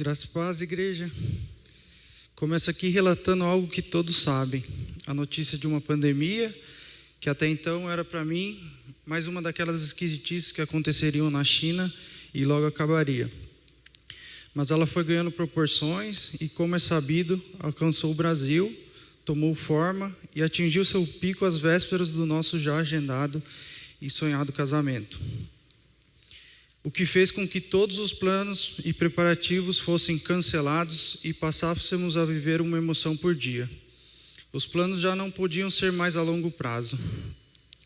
Graça e paz, igreja. Começo aqui relatando algo que todos sabem. A notícia de uma pandemia, que até então era para mim mais uma daquelas esquisitices que aconteceriam na China e logo acabaria. Mas ela foi ganhando proporções e, como é sabido, alcançou o Brasil, tomou forma e atingiu seu pico às vésperas do nosso já agendado e sonhado casamento. O que fez com que todos os planos e preparativos fossem cancelados e passássemos a viver uma emoção por dia. Os planos já não podiam ser mais a longo prazo.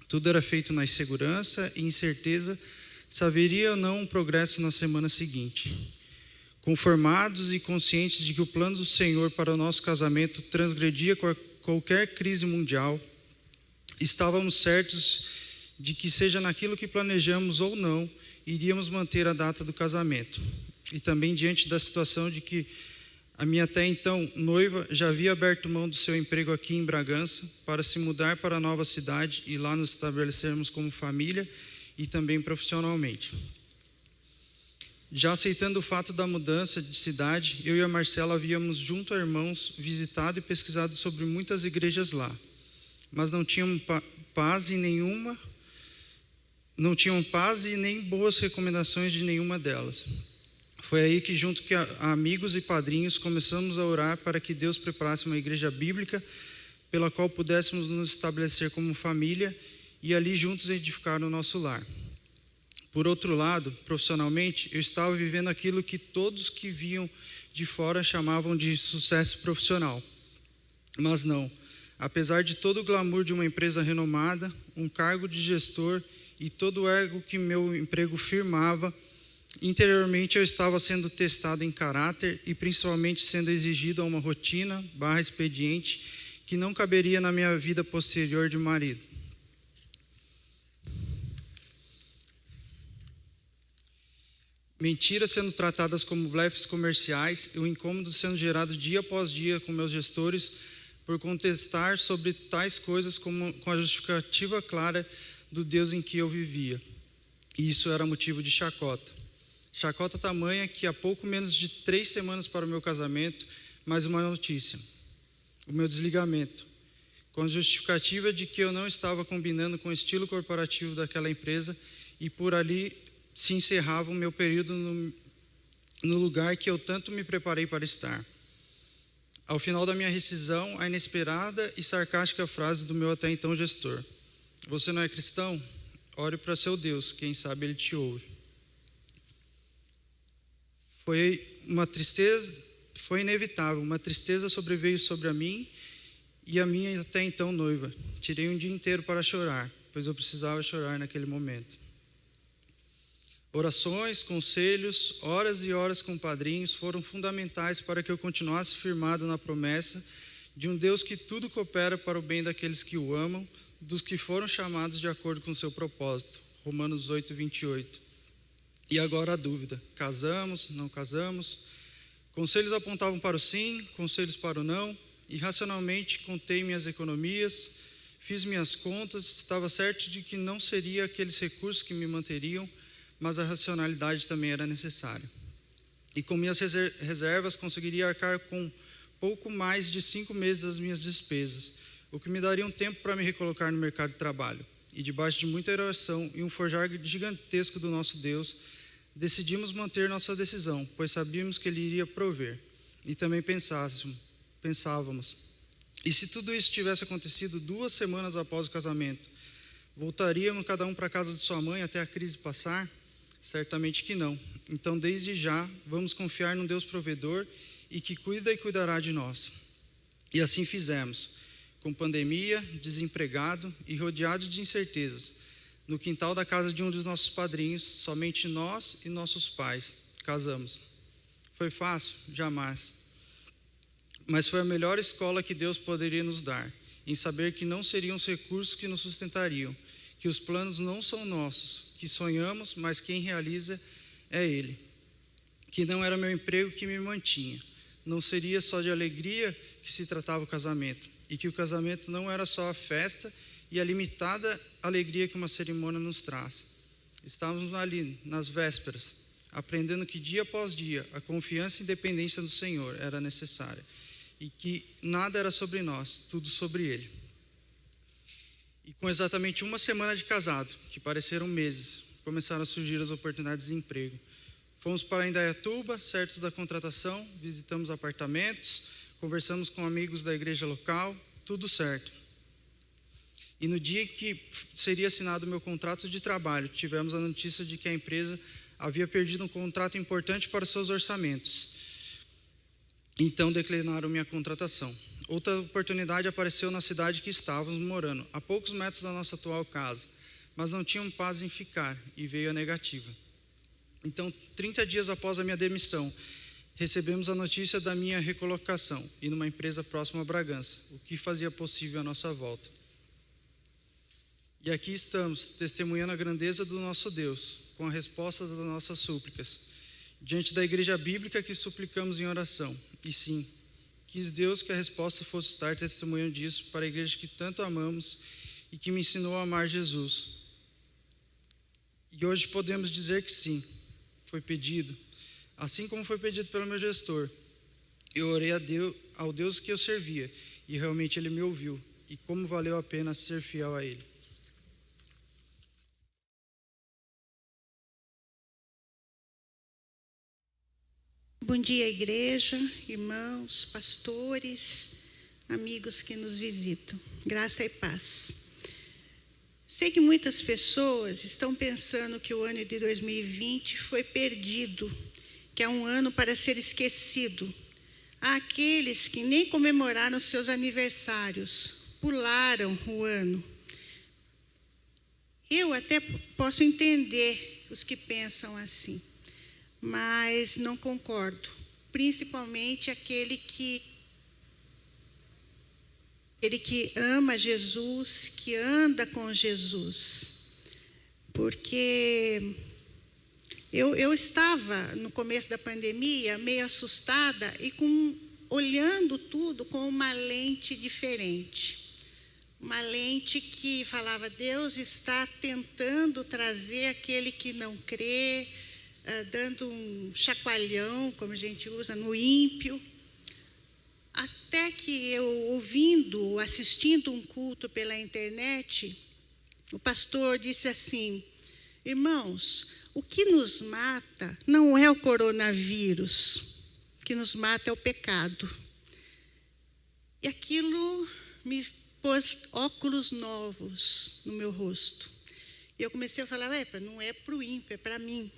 Tudo era feito na insegurança e incerteza se haveria ou não um progresso na semana seguinte. Conformados e conscientes de que o plano do Senhor para o nosso casamento transgredia qualquer crise mundial, estávamos certos de que, seja naquilo que planejamos ou não, iríamos manter a data do casamento. E também diante da situação de que a minha até então noiva já havia aberto mão do seu emprego aqui em Bragança para se mudar para a nova cidade e lá nos estabelecermos como família e também profissionalmente. Já aceitando o fato da mudança de cidade, eu e a Marcela havíamos, junto a irmãos, visitado e pesquisado sobre muitas igrejas lá, mas não tinham paz e nem boas recomendações de nenhuma delas. Foi aí que, junto com amigos e padrinhos, começamos a orar para que Deus preparasse uma igreja bíblica pela qual pudéssemos nos estabelecer como família e ali juntos edificar o nosso lar. Por outro lado, profissionalmente, eu estava vivendo aquilo que todos que viam de fora chamavam de sucesso profissional. Mas não. Apesar de todo o glamour de uma empresa renomada, um cargo de gestor e todo o ego que meu emprego firmava, interiormente eu estava sendo testado em caráter e principalmente sendo exigido a uma rotina / expediente que não caberia na minha vida posterior de marido. Mentiras sendo tratadas como blefes comerciais e o incômodo sendo gerado dia após dia com meus gestores por contestar sobre tais coisas com a justificativa clara do Deus em que eu vivia. E isso era motivo de chacota. Chacota tamanha que há pouco menos de 3 semanas para o meu casamento, mais uma notícia: o meu desligamento, com a justificativa de que eu não estava combinando com o estilo corporativo daquela empresa e por ali se encerrava o meu período no lugar que eu tanto me preparei para estar. Ao final da minha rescisão, a inesperada e sarcástica frase do meu até então gestor: "Você não é cristão? Ore para seu Deus, quem sabe ele te ouve." Foi inevitável, uma tristeza sobreveio sobre a mim e a minha até então noiva. Tirei um dia inteiro para chorar, pois eu precisava chorar naquele momento. Orações, conselhos, horas e horas com padrinhos foram fundamentais para que eu continuasse firmado na promessa de um Deus que tudo coopera para o bem daqueles que o amam, dos que foram chamados de acordo com o seu propósito. Romanos 8:28. E agora a dúvida: casamos, não casamos? Conselhos apontavam para o sim, conselhos para o não, e racionalmente contei minhas economias, fiz minhas contas, estava certo de que não seria aqueles recursos que me manteriam, mas a racionalidade também era necessária. E com minhas reservas conseguiria arcar com pouco mais de 5 meses das minhas despesas, o que me daria um tempo para me recolocar no mercado de trabalho. E debaixo de muita oração e um forjar gigantesco do nosso Deus, decidimos manter nossa decisão, pois sabíamos que Ele iria prover. E também pensávamos: e se tudo isso tivesse acontecido 2 semanas após o casamento, voltaríamos cada um para a casa de sua mãe até a crise passar? Certamente que não. Então, desde já, vamos confiar num Deus provedor e que cuida e cuidará de nós. E assim fizemos, com pandemia, desempregado e rodeado de incertezas. No quintal da casa de um dos nossos padrinhos, somente nós e nossos pais casamos. Foi fácil? Jamais. Mas foi a melhor escola que Deus poderia nos dar, em saber que não seriam os recursos que nos sustentariam, que os planos não são nossos, que sonhamos, mas quem realiza é Ele. Que não era meu emprego que me mantinha, não seria só de alegria que se tratava o casamento, e que o casamento não era só a festa e a limitada alegria que uma cerimônia nos traz. Estávamos ali, nas vésperas, aprendendo que dia após dia a confiança e dependência do Senhor era necessária e que nada era sobre nós, tudo sobre Ele. E com exatamente uma semana de casado, que pareceram meses, começaram a surgir as oportunidades de emprego. Fomos para Indaiatuba, certos da contratação, visitamos apartamentos, conversamos com amigos da igreja local, tudo certo. E no dia que seria assinado o meu contrato de trabalho, tivemos a notícia de que a empresa havia perdido um contrato importante para os seus orçamentos. Então declinaram minha contratação. Outra oportunidade apareceu na cidade que estávamos morando, a poucos metros da nossa atual casa, mas não tinham paz em ficar, e veio a negativa. Então, 30 dias após a minha demissão, recebemos a notícia da minha recolocação, e numa empresa próxima a Bragança, o que fazia possível a nossa volta. E aqui estamos, testemunhando a grandeza do nosso Deus, com a resposta das nossas súplicas, diante da igreja bíblica que suplicamos em oração. E sim, quis Deus que a resposta fosse estar testemunhando disso para a igreja que tanto amamos e que me ensinou a amar Jesus. E hoje podemos dizer que sim, foi pedido, assim como foi pedido pelo meu gestor. Eu orei ao Deus que eu servia e realmente Ele me ouviu. E como valeu a pena ser fiel a Ele. Bom dia, igreja, irmãos, pastores, amigos que nos visitam. Graça e paz. Sei que muitas pessoas estão pensando que o ano de 2020 foi perdido, que é um ano para ser esquecido. Há aqueles que nem comemoraram seus aniversários, pularam o ano. Eu até posso entender os que pensam assim, mas não concordo, principalmente aquele que ama Jesus, que anda com Jesus, porque eu estava no começo da pandemia meio assustada e olhando tudo com uma lente diferente, uma lente que falava: Deus está tentando trazer aquele que não crê, dando um chacoalhão, como a gente usa, no ímpio. Até que eu, assistindo um culto pela internet, o pastor disse assim: irmãos, o que nos mata não é o coronavírus, o que nos mata é o pecado. E aquilo me pôs óculos novos no meu rosto. E eu comecei a falar: não é para o ímpio, é para mim.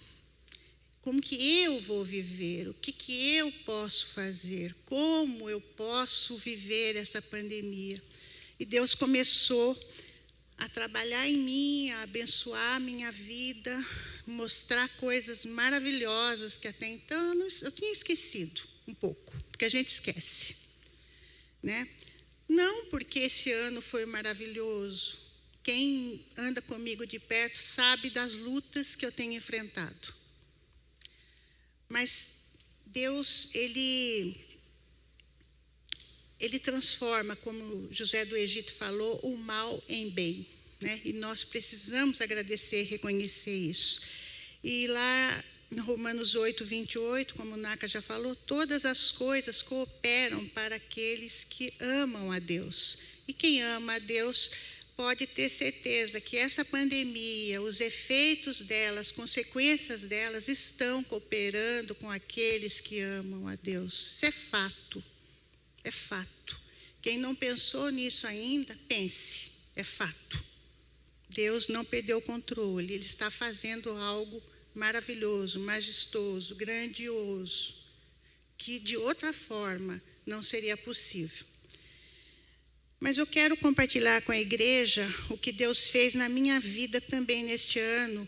Como que eu vou viver? O que eu posso fazer? Como eu posso viver essa pandemia? E Deus começou a trabalhar em mim, a abençoar a minha vida, mostrar coisas maravilhosas que até então eu tinha esquecido um pouco, porque a gente esquece, né? Não porque esse ano foi maravilhoso. Quem anda comigo de perto sabe das lutas que eu tenho enfrentado. Mas Deus, Ele transforma, como José do Egito falou, o mal em bem, né? E nós precisamos agradecer e reconhecer isso. E lá em Romanos 8, 28, como o Naka já falou, todas as coisas cooperam para aqueles que amam a Deus. E quem ama a Deus pode ter certeza que essa pandemia, os efeitos dela, as consequências delas estão cooperando com aqueles que amam a Deus. Isso é fato, é fato. Quem não pensou nisso ainda, pense, é fato. Deus não perdeu o controle, Ele está fazendo algo maravilhoso, majestoso, grandioso, que de outra forma não seria possível. Mas eu quero compartilhar com a igreja o que Deus fez na minha vida também neste ano,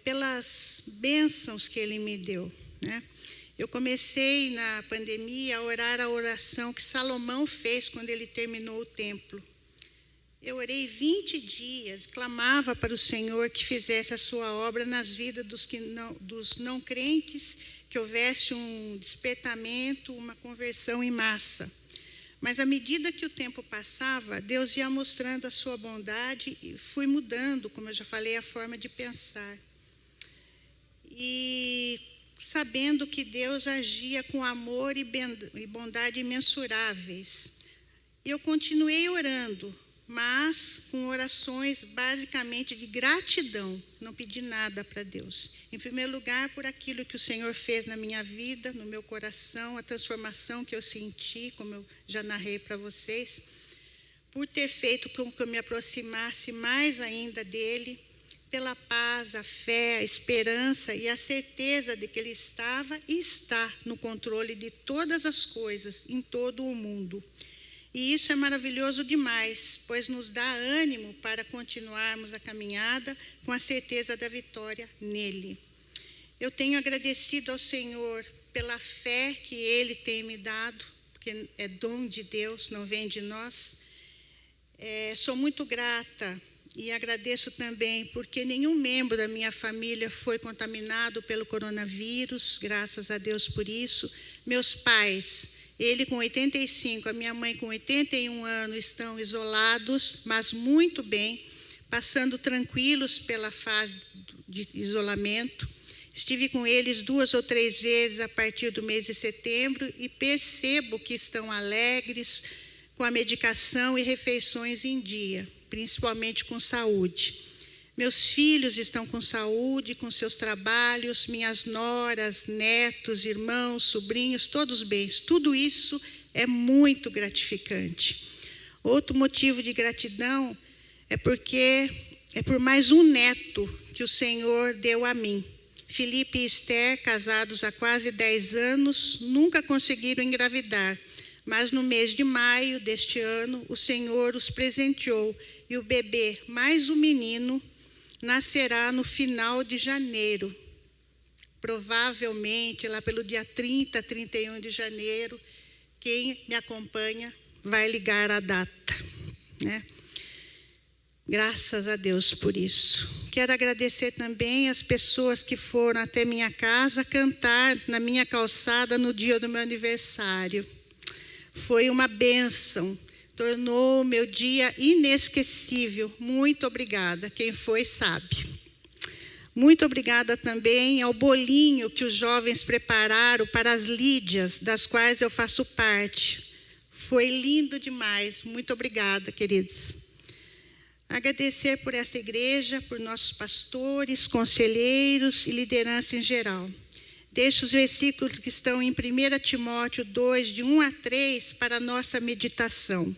pelas bênçãos que Ele me deu, né? Eu comecei na pandemia a orar a oração que Salomão fez quando ele terminou o templo. Eu orei 20 dias, clamava para o Senhor que fizesse a sua obra nas vidas dos não crentes, que houvesse um despertamento, uma conversão em massa. Mas à medida que o tempo passava, Deus ia mostrando a sua bondade e fui mudando, como eu já falei, a forma de pensar. e sabendo que Deus agia com amor e bondade imensuráveis. Eu continuei orando, mas com orações basicamente de gratidão. Não pedi nada para Deus. Em primeiro lugar, por aquilo que o Senhor fez na minha vida, no meu coração, a transformação que eu senti, como eu já narrei para vocês, por ter feito com que eu me aproximasse mais ainda dele, pela paz, a fé, a esperança e a certeza de que ele estava e está no controle de todas as coisas em todo o mundo. E isso é maravilhoso demais, pois nos dá ânimo para continuarmos a caminhada com a certeza da vitória nele. Eu tenho agradecido ao Senhor pela fé que ele tem me dado, porque é dom de Deus, não vem de nós. Sou muito grata e agradeço também porque nenhum membro da minha família foi contaminado pelo coronavírus, graças a Deus por isso. Meus pais, ele com 85, a minha mãe com 81 anos, estão isolados, mas muito bem, passando tranquilos pela fase de isolamento. Estive com eles 2 ou 3 vezes a partir do mês de setembro e percebo que estão alegres, com a medicação e refeições em dia, principalmente com saúde. Meus filhos estão com saúde, com seus trabalhos, minhas noras, netos, irmãos, sobrinhos, todos bens. Tudo isso é muito gratificante. Outro motivo de gratidão é porque é por mais um neto que o Senhor deu a mim. Felipe e Esther, casados há quase 10 anos, nunca conseguiram engravidar. Mas no mês de maio deste ano, o Senhor os presenteou e o bebê, mais o menino, nascerá no final de janeiro. Provavelmente, lá pelo dia 30, 31 de janeiro, quem me acompanha vai ligar a data, né? Graças a Deus por isso. Quero agradecer também as pessoas que foram até minha casa cantar na minha calçada no dia do meu aniversário. Foi uma bênção, tornou o meu dia inesquecível. Muito obrigada, quem foi sabe. Muito obrigada também ao bolinho que os jovens prepararam para as Lídias, das quais eu faço parte. Foi lindo demais, muito obrigada, queridos. Agradecer por essa igreja, por nossos pastores, conselheiros e liderança em geral. Deixo os versículos que estão em 1 Timóteo 2, de 1 a 3, para a nossa meditação.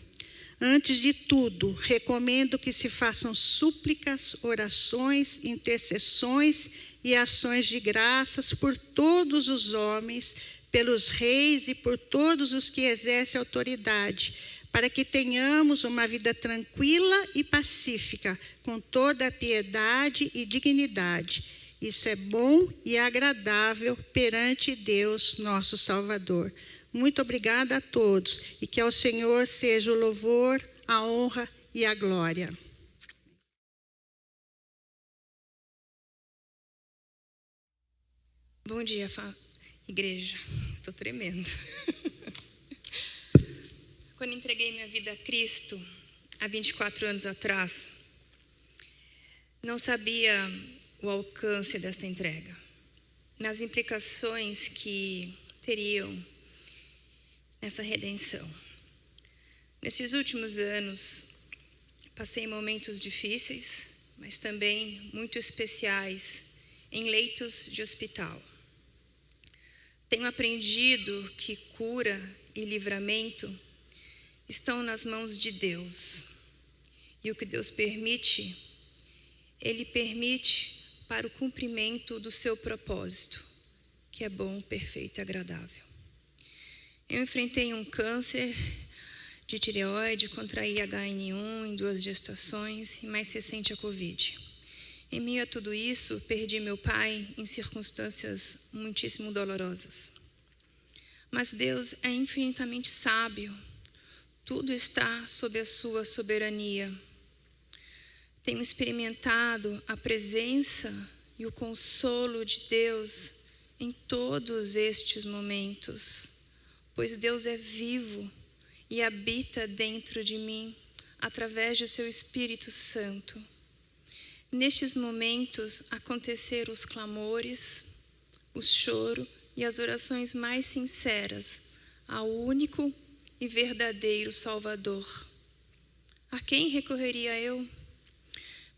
Antes de tudo, recomendo que se façam súplicas, orações, intercessões e ações de graças por todos os homens, pelos reis e por todos os que exercem autoridade, para que tenhamos uma vida tranquila e pacífica, com toda a piedade e dignidade. Isso é bom e agradável perante Deus, nosso Salvador. Muito obrigada a todos e que ao Senhor seja o louvor, a honra e a glória. Bom dia, igreja. Estou tremendo. Quando entreguei minha vida a Cristo, há 24 anos atrás, não sabia o alcance desta entrega, nas implicações que teriam nessa redenção. Nesses últimos anos, passei momentos difíceis, mas também muito especiais em leitos de hospital. Tenho aprendido que cura e livramento estão nas mãos de Deus. E o que Deus permite, Ele permite para o cumprimento do seu propósito, que é bom, perfeito e agradável. Eu enfrentei um câncer de tireoide, contraí HN1 em 2 gestações e mais recente a Covid. Em meio a tudo isso, perdi meu pai em circunstâncias muitíssimo dolorosas. Mas Deus é infinitamente sábio. Tudo está sob a sua soberania. Tenho experimentado a presença e o consolo de Deus em todos estes momentos, pois Deus é vivo e habita dentro de mim através de seu Espírito Santo. nestes momentos aconteceram os clamores, o choro e as orações mais sinceras ao único e verdadeiro Salvador. A quem recorreria eu?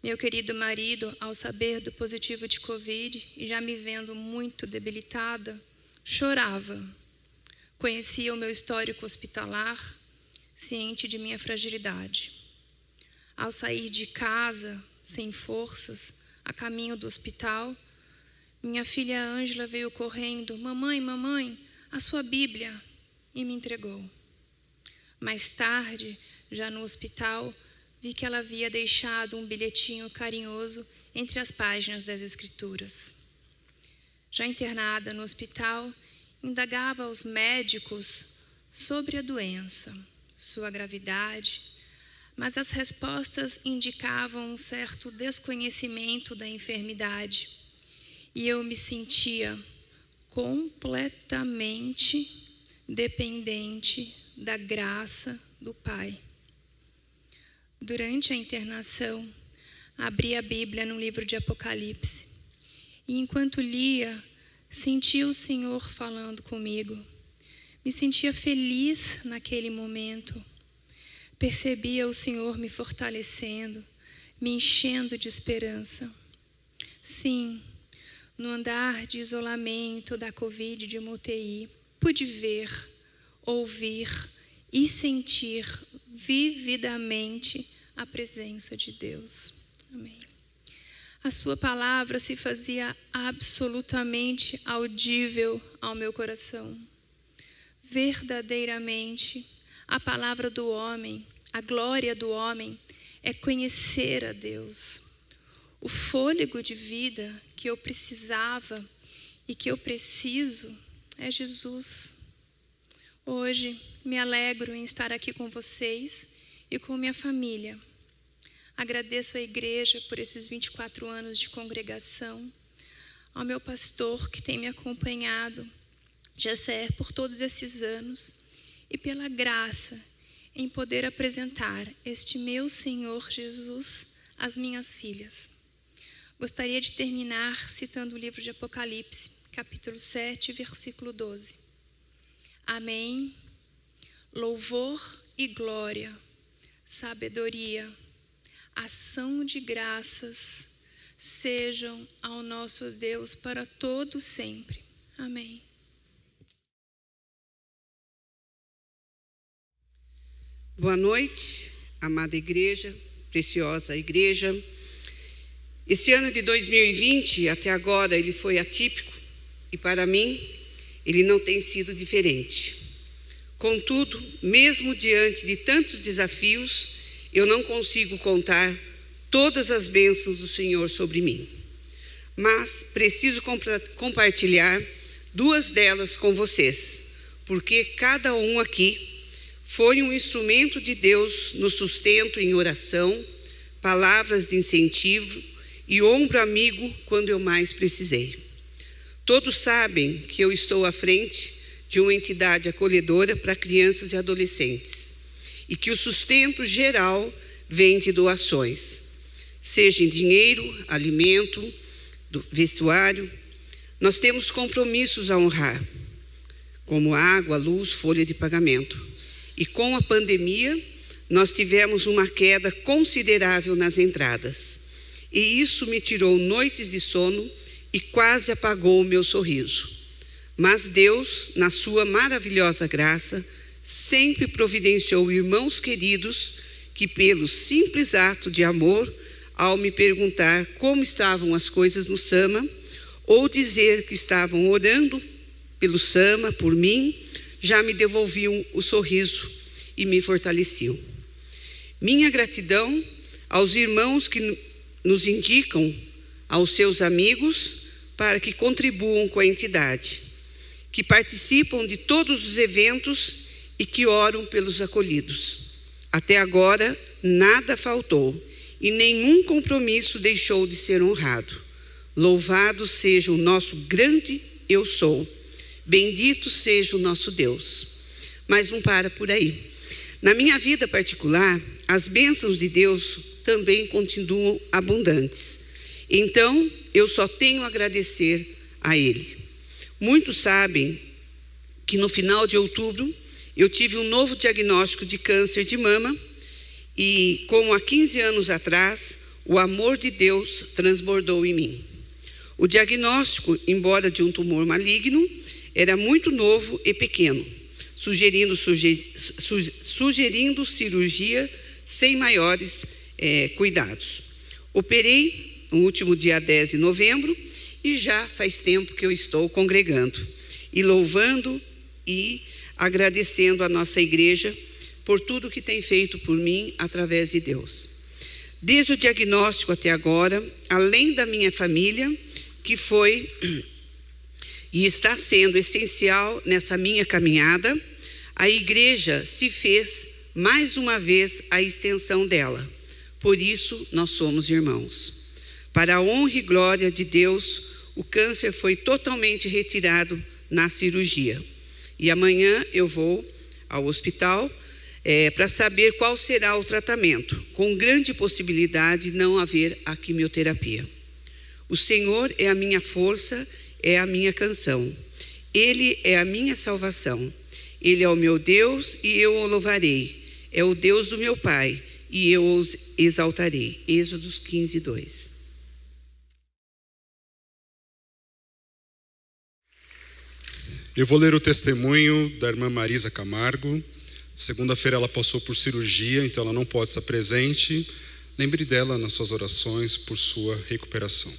Meu querido marido, ao saber do positivo de Covid e já me vendo muito debilitada, chorava. Conhecia o meu histórico hospitalar, ciente de minha fragilidade. Ao sair de casa, sem forças, a caminho do hospital, minha filha Ângela veio correndo: mamãe, mamãe, a sua Bíblia, e me entregou. Mais tarde, já no hospital, vi que ela havia deixado um bilhetinho carinhoso entre as páginas das Escrituras. Já internada no hospital, indagava aos médicos sobre a doença, sua gravidade, mas as respostas indicavam um certo desconhecimento da enfermidade e eu me sentia completamente dependente da graça do Pai. Durante a internação, abri a Bíblia no livro de Apocalipse e enquanto lia, senti o Senhor falando comigo. Me sentia feliz naquele momento. Percebia o Senhor me fortalecendo, me enchendo de esperança. Sim, no andar de isolamento da Covid de uma UTI, pude ver, ouvir e sentir vividamente a presença de Deus. Amém. A sua palavra se fazia absolutamente audível ao meu coração. Verdadeiramente, a palavra do homem, a glória do homem, é conhecer a Deus. O fôlego de vida que eu precisava e que eu preciso é Jesus. Hoje, me alegro em estar aqui com vocês e com minha família. Agradeço à igreja por esses 24 anos de congregação, ao meu pastor que tem me acompanhado, Jesser, por todos esses anos, e pela graça em poder apresentar este meu Senhor Jesus às minhas filhas. Gostaria de terminar citando o livro de Apocalipse, capítulo 7, versículo 12. Amém. Louvor e glória, sabedoria, ação de graças sejam ao nosso Deus para todo sempre. Amém. Boa noite, amada igreja, preciosa igreja. Esse ano de 2020, até agora, ele foi atípico e para mim, ele não tem sido diferente. Contudo, mesmo diante de tantos desafios, eu não consigo contar todas as bênçãos do Senhor sobre mim. Mas preciso compartilhar 2 delas com vocês, porque cada um aqui foi um instrumento de Deus no sustento em oração, palavras de incentivo e ombro amigo quando eu mais precisei. Todos sabem que eu estou à frente de uma entidade acolhedora para crianças e adolescentes e que o sustento geral vem de doações, seja em dinheiro, alimento, vestuário. Nós temos compromissos a honrar, como água, luz, folha de pagamento. E com a pandemia, nós tivemos uma queda considerável nas entradas. E isso me tirou noites de sono e quase apagou o meu sorriso. Mas Deus, na sua maravilhosa graça, sempre providenciou irmãos queridos que, pelo simples ato de amor, ao me perguntar como estavam as coisas no SAMA, ou dizer que estavam orando pelo SAMA, por mim, já me devolviam o sorriso e me fortaleciam. Minha gratidão aos irmãos que nos indicam aos seus amigos para que contribuam com a entidade, que participam de todos os eventos e que oram pelos acolhidos. Até agora, nada faltou e nenhum compromisso deixou de ser honrado. Louvado seja o nosso grande eu sou. Bendito seja o nosso Deus. Mas não para por aí. Na minha vida particular, as bênçãos de Deus também continuam abundantes. Então, eu só tenho a agradecer a Ele. Muitos sabem que no final de outubro eu tive um novo diagnóstico de câncer de mama e, como há 15 anos atrás, o amor de Deus transbordou em mim. O diagnóstico, embora de um tumor maligno, era muito novo e pequeno, sugerindo cirurgia sem maiores cuidados. Operei no último dia 10 de novembro e já faz tempo que eu estou congregando e louvando e agradecendo a nossa igreja por tudo que tem feito por mim através de Deus. Desde o diagnóstico até agora, além da minha família, que foi e está sendo essencial nessa minha caminhada, a igreja se fez mais uma vez a extensão dela. Por isso, nós somos irmãos. Para a honra e glória de Deus, o câncer foi totalmente retirado na cirurgia. E amanhã eu vou ao hospital para saber qual será o tratamento, com grande possibilidade de não haver a quimioterapia. O Senhor é a minha força, é a minha canção. Ele é a minha salvação. Ele é o meu Deus e eu o louvarei. É o Deus do meu Pai e eu os exaltarei. Êxodos 15, 2. Eu vou ler o testemunho da irmã Marisa Camargo. Segunda-feira ela passou por cirurgia, então ela não pode estar presente. Lembre dela nas suas orações por sua recuperação.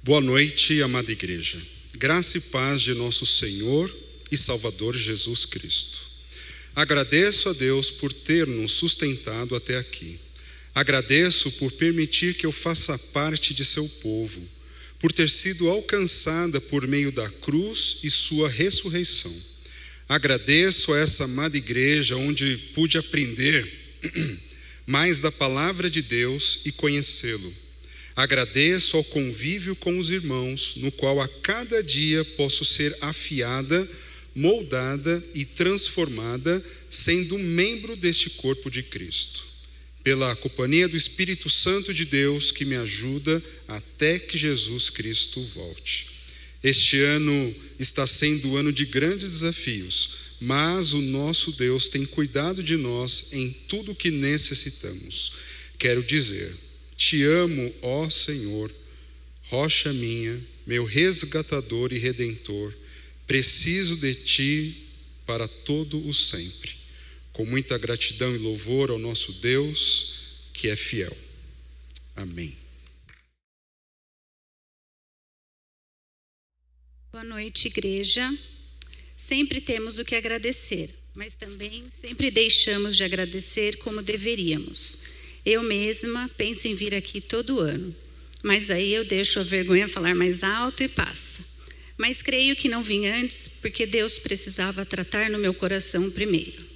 Boa noite, amada igreja. Graça e paz de nosso Senhor e Salvador Jesus Cristo. Agradeço a Deus por ter nos sustentado até aqui. Agradeço por permitir que eu faça parte de seu povo, por ter sido alcançada por meio da cruz e sua ressurreição. Agradeço a essa amada igreja onde pude aprender mais da palavra de Deus e conhecê-lo. Agradeço ao convívio com os irmãos, no qual a cada dia posso ser afiada, moldada e transformada, sendo membro deste corpo de Cristo. Pela companhia do Espírito Santo de Deus que me ajuda até que Jesus Cristo volte. Este ano está sendo um ano de grandes desafios, mas o nosso Deus tem cuidado de nós em tudo o que necessitamos. Quero dizer, te amo, ó Senhor, rocha minha, meu resgatador e redentor, preciso de ti para todo o sempre. Com muita gratidão e louvor ao nosso Deus, que é fiel. Amém. Boa noite, igreja. Sempre temos o que agradecer, mas também sempre deixamos de agradecer como deveríamos. Eu mesma penso em vir aqui todo ano, mas aí eu deixo a vergonha falar mais alto e passa. Mas creio que não vim antes porque Deus precisava tratar no meu coração primeiro.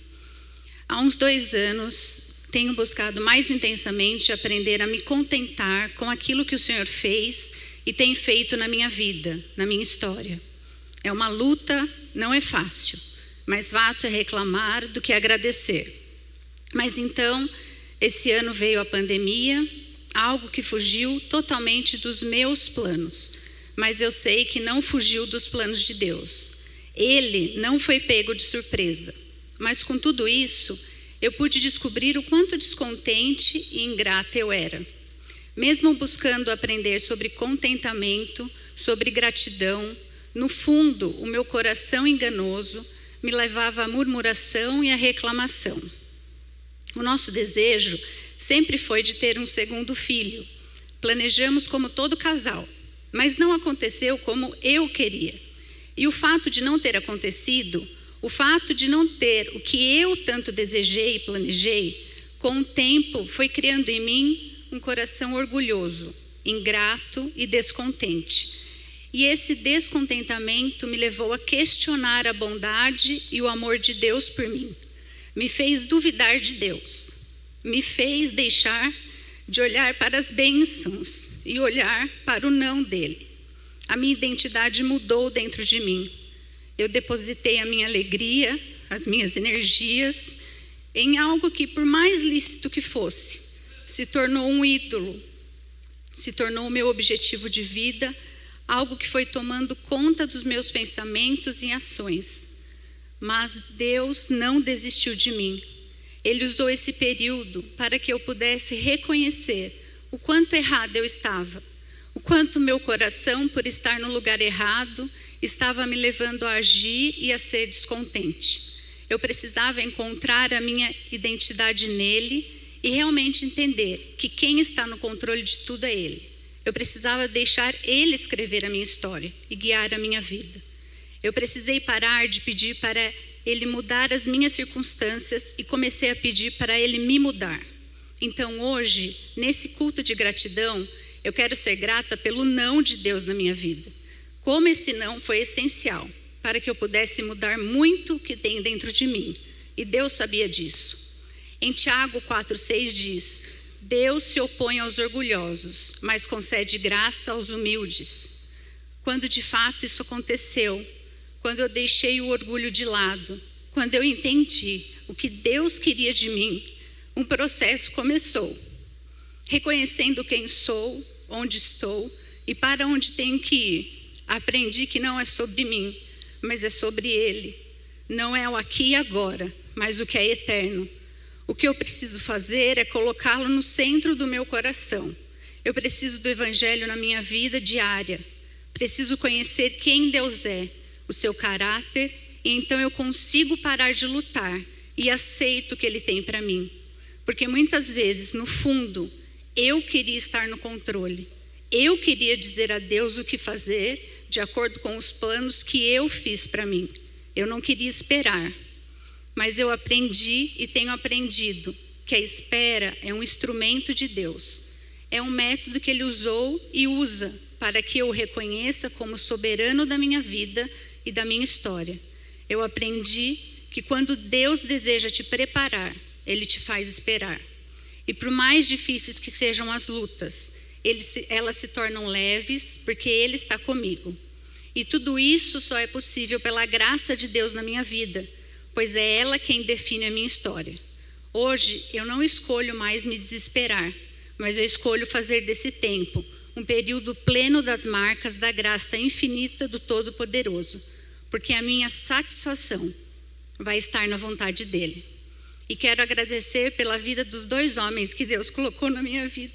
Há uns 2 anos, tenho buscado mais intensamente aprender a me contentar com aquilo que o Senhor fez e tem feito na minha vida, na minha história. É uma luta, não é fácil, mais fácil é reclamar do que agradecer. Mas então, esse ano veio a pandemia, algo que fugiu totalmente dos meus planos, mas eu sei que não fugiu dos planos de Deus. Ele não foi pego de surpresa, mas com tudo isso, eu pude descobrir o quanto descontente e ingrata eu era. Mesmo buscando aprender sobre contentamento, sobre gratidão, no fundo, o meu coração enganoso me levava à murmuração e à reclamação. O nosso desejo sempre foi de ter um segundo filho. Planejamos como todo casal, mas não aconteceu como eu queria. E o fato de não ter acontecido, o fato de não ter o que eu tanto desejei e planejei, com o tempo foi criando em mim um coração orgulhoso, ingrato e descontente. E esse descontentamento me levou a questionar a bondade e o amor de Deus por mim. Me fez duvidar de Deus. Me fez deixar de olhar para as bênçãos e olhar para o não dele. A minha identidade mudou dentro de mim. Eu depositei a minha alegria, as minhas energias, em algo que, por mais lícito que fosse, se tornou um ídolo. Se tornou o meu objetivo de vida, algo que foi tomando conta dos meus pensamentos e ações. Mas Deus não desistiu de mim. Ele usou esse período para que eu pudesse reconhecer o quanto errado eu estava, o quanto meu coração, por estar no lugar errado, estava me levando a agir e a ser descontente. Eu precisava encontrar a minha identidade nele e realmente entender que quem está no controle de tudo é ele. Eu precisava deixar ele escrever a minha história e guiar a minha vida. Eu precisei parar de pedir para ele mudar as minhas circunstâncias e comecei a pedir para ele me mudar. Então hoje, nesse culto de gratidão, eu quero ser grata pelo não de Deus na minha vida. Como esse não foi essencial para que eu pudesse mudar muito o que tem dentro de mim. E Deus sabia disso. Em Tiago 4,6 diz: Deus se opõe aos orgulhosos, mas concede graça aos humildes. Quando de fato isso aconteceu, quando eu deixei o orgulho de lado, quando eu entendi o que Deus queria de mim, um processo começou. Reconhecendo quem sou, onde estou e para onde tenho que ir, aprendi que não é sobre mim, mas é sobre Ele. Não é o aqui e agora, mas o que é eterno. O que eu preciso fazer é colocá-lo no centro do meu coração. Eu preciso do Evangelho na minha vida diária. Preciso conhecer quem Deus é, o seu caráter, e então eu consigo parar de lutar e aceito o que Ele tem para mim. Porque muitas vezes, no fundo, eu queria estar no controle. Eu queria dizer a Deus o que fazer de acordo com os planos que eu fiz para mim. Eu não queria esperar. Mas eu aprendi e tenho aprendido que a espera é um instrumento de Deus. É um método que Ele usou e usa para que eu o reconheça como soberano da minha vida e da minha história. Eu aprendi que quando Deus deseja te preparar, Ele te faz esperar. E por mais difíceis que sejam as lutas, elas se tornam leves porque Ele está comigo. E tudo isso só é possível pela graça de Deus na minha vida, pois é ela quem define a minha história. Hoje eu não escolho mais me desesperar, mas eu escolho fazer desse tempo um período pleno das marcas da graça infinita do Todo-Poderoso, porque a minha satisfação vai estar na vontade dEle. E quero agradecer pela vida dos 2 homens que Deus colocou na minha vida,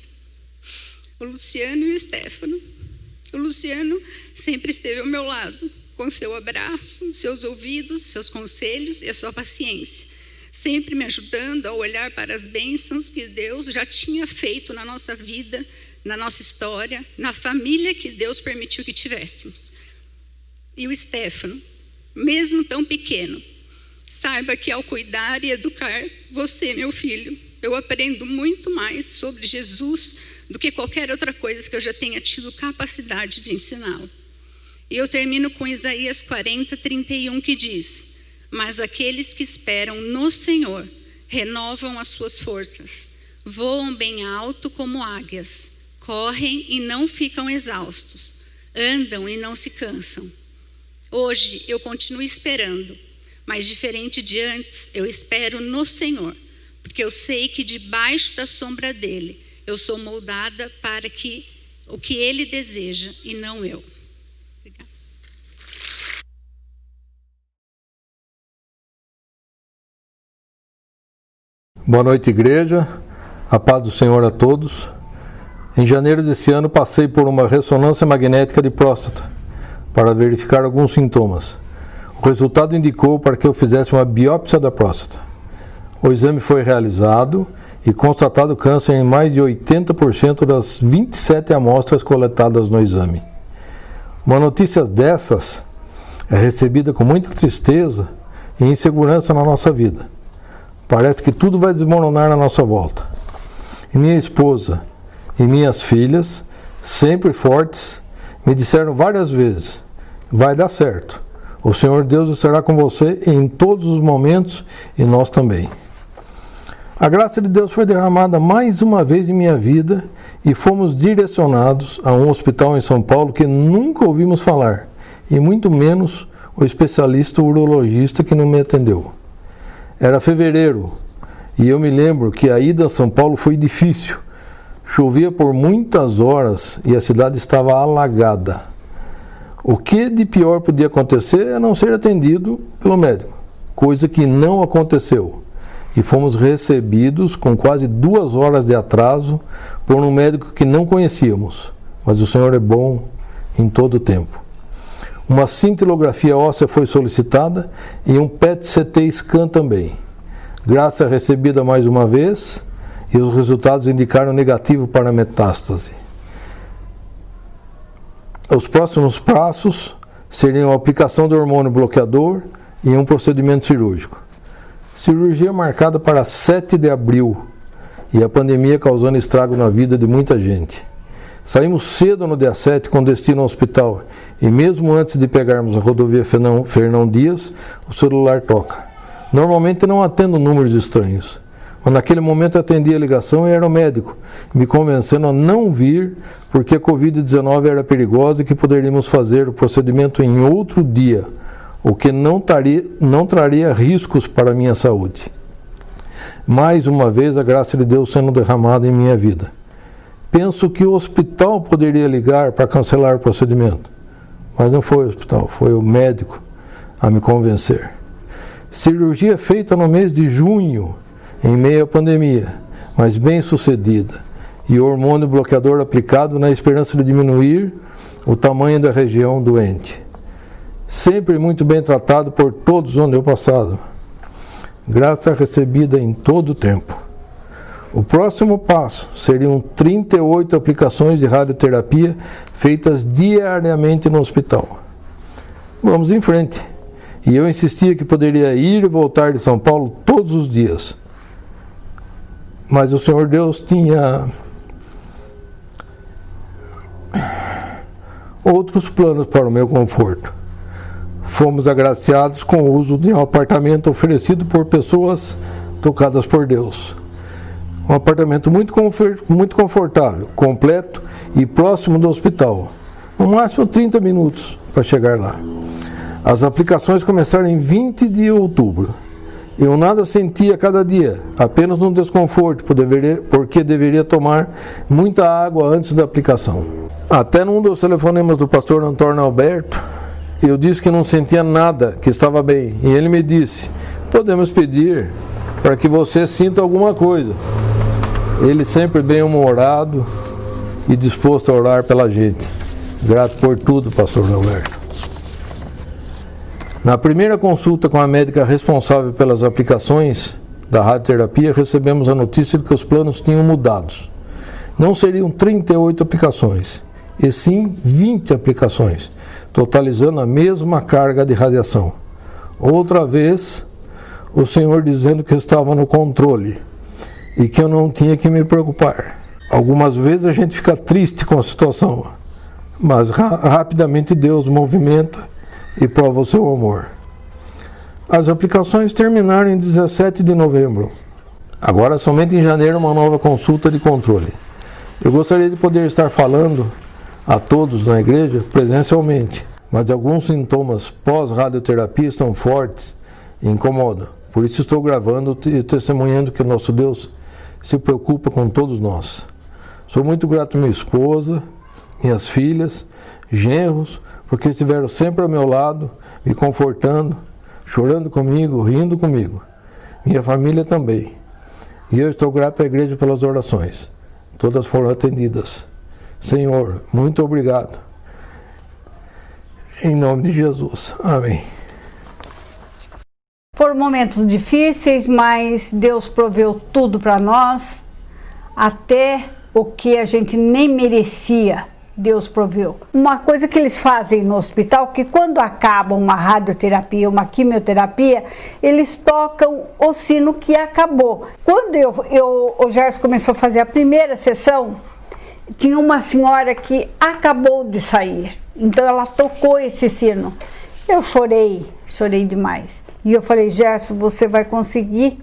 o Luciano e o Stefano. O Luciano sempre esteve ao meu lado, com seu abraço, seus ouvidos, seus conselhos e a sua paciência, sempre me ajudando a olhar para as bênçãos que Deus já tinha feito na nossa vida, na nossa história, na família que Deus permitiu que tivéssemos. E o Stefano, mesmo tão pequeno, saiba que ao cuidar e educar você, meu filho, eu aprendo muito mais sobre Jesus do que qualquer outra coisa que eu já tenha tido capacidade de ensiná-lo. E eu termino com Isaías 40:31, que diz: mas aqueles que esperam no Senhor renovam as suas forças, voam bem alto como águias, correm e não ficam exaustos, andam e não se cansam. Hoje eu continuo esperando, mas diferente de antes, eu espero no Senhor, porque eu sei que debaixo da sombra dele eu sou moldada para o que ele deseja e não eu. Obrigada. Boa noite, igreja. A paz do Senhor a todos. Em janeiro desse ano passei por uma ressonância magnética de próstata para verificar alguns sintomas. O resultado indicou para que eu fizesse uma biópsia da próstata. O exame foi realizado e constatado câncer em mais de 80% das 27 amostras coletadas no exame. Uma notícia dessas é recebida com muita tristeza e insegurança na nossa vida. Parece que tudo vai desmoronar na nossa volta. E minha esposa e minhas filhas, sempre fortes, me disseram várias vezes: vai dar certo. O Senhor Deus estará com você em todos os momentos e nós também. A graça de Deus foi derramada mais uma vez em minha vida e fomos direcionados a um hospital em São Paulo que nunca ouvimos falar, e muito menos o especialista urologista que não me atendeu. Era fevereiro e eu me lembro que a ida a São Paulo foi difícil, Chovia por muitas horas e a cidade estava alagada. O que de pior podia acontecer é não ser atendido pelo médico, coisa que não aconteceu. E fomos recebidos com quase 2 horas de atraso por um médico que não conhecíamos, mas o Senhor é bom em todo o tempo. Uma cintilografia óssea foi solicitada e um PET-CT scan também. Graça recebida mais uma vez e os resultados indicaram negativo para metástase. Os próximos passos seriam a aplicação do hormônio bloqueador e um procedimento cirúrgico. Cirurgia marcada para 7 de abril e a pandemia causando estrago na vida de muita gente. Saímos cedo no dia 7 com destino ao hospital e mesmo antes de pegarmos a rodovia Fernão Dias, o celular toca. Normalmente não atendo números estranhos, mas naquele momento atendi a ligação e era o médico, me convencendo a não vir porque a Covid-19 era perigosa e que poderíamos fazer o procedimento em outro dia, o que não traria riscos para a minha saúde. Mais uma vez a graça de Deus sendo derramada em minha vida. Penso que o hospital poderia ligar para cancelar o procedimento, mas não foi o hospital, foi o médico a me convencer. Cirurgia feita no mês de junho, em meio à pandemia, mas bem sucedida, e hormônio bloqueador aplicado na esperança de diminuir o tamanho da região doente. Sempre muito bem tratado por todos onde eu passava. Graça recebida em todo o tempo. O próximo passo seriam 38 aplicações de radioterapia feitas diariamente no hospital. Vamos em frente. E eu insistia que poderia ir e voltar de São Paulo todos os dias. Mas o Senhor Deus tinha outros planos para o meu conforto. Fomos agraciados com o uso de um apartamento oferecido por pessoas tocadas por Deus. Um apartamento muito confortável, completo e próximo do hospital. No máximo 30 minutos para chegar lá. As aplicações começaram em 20 de outubro. Eu nada sentia cada dia, apenas um desconforto, porque deveria tomar muita água antes da aplicação. Até num dos telefonemas do pastor Antônio Alberto, eu disse que não sentia nada, que estava bem. E ele me disse, podemos pedir para que você sinta alguma coisa. Ele sempre bem-humorado e disposto a orar pela gente. Grato por tudo, pastor Alberto. Na primeira consulta com a médica responsável pelas aplicações da radioterapia, recebemos a notícia de que os planos tinham mudado. Não seriam 38 aplicações, e sim 20 aplicações, totalizando a mesma carga de radiação. Outra vez, o Senhor dizendo que eu estava no controle e que eu não tinha que me preocupar. Algumas vezes a gente fica triste com a situação, mas rapidamente Deus movimenta e prova o seu amor. As aplicações terminaram em 17 de novembro. Agora, somente em janeiro, uma nova consulta de controle. Eu gostaria de poder estar falando a todos na igreja presencialmente, mas alguns sintomas pós-radioterapia estão fortes e incomodam. Por isso estou gravando e testemunhando que o nosso Deus se preocupa com todos nós. Sou muito grato à minha esposa, minhas filhas, genros, porque estiveram sempre ao meu lado, me confortando, chorando comigo, rindo comigo. Minha família também. E eu estou grato à igreja pelas orações. Todas foram atendidas. Senhor, muito obrigado. Em nome de Jesus. Amém. Foram momentos difíceis, mas Deus proveu tudo para nós, até o que a gente nem merecia. Deus proveu. Uma coisa que eles fazem no hospital, que quando acaba uma radioterapia, uma quimioterapia, eles tocam o sino que acabou. Quando o Gerson começou a fazer a primeira sessão, tinha uma senhora que acabou de sair. Então ela tocou esse sino. Eu chorei demais. E eu falei, Gerson, você vai conseguir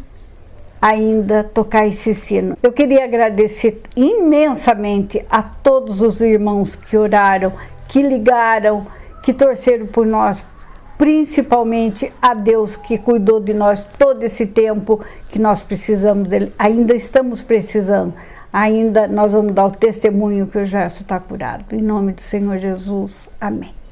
ainda tocar esse sino. Eu queria agradecer imensamente a todos os irmãos que oraram, que ligaram, que torceram por nós, principalmente a Deus que cuidou de nós todo esse tempo que nós precisamos dele, ainda estamos precisando. ainda nós vamos dar o testemunho que o Gerson está curado. Em nome do Senhor Jesus, amém.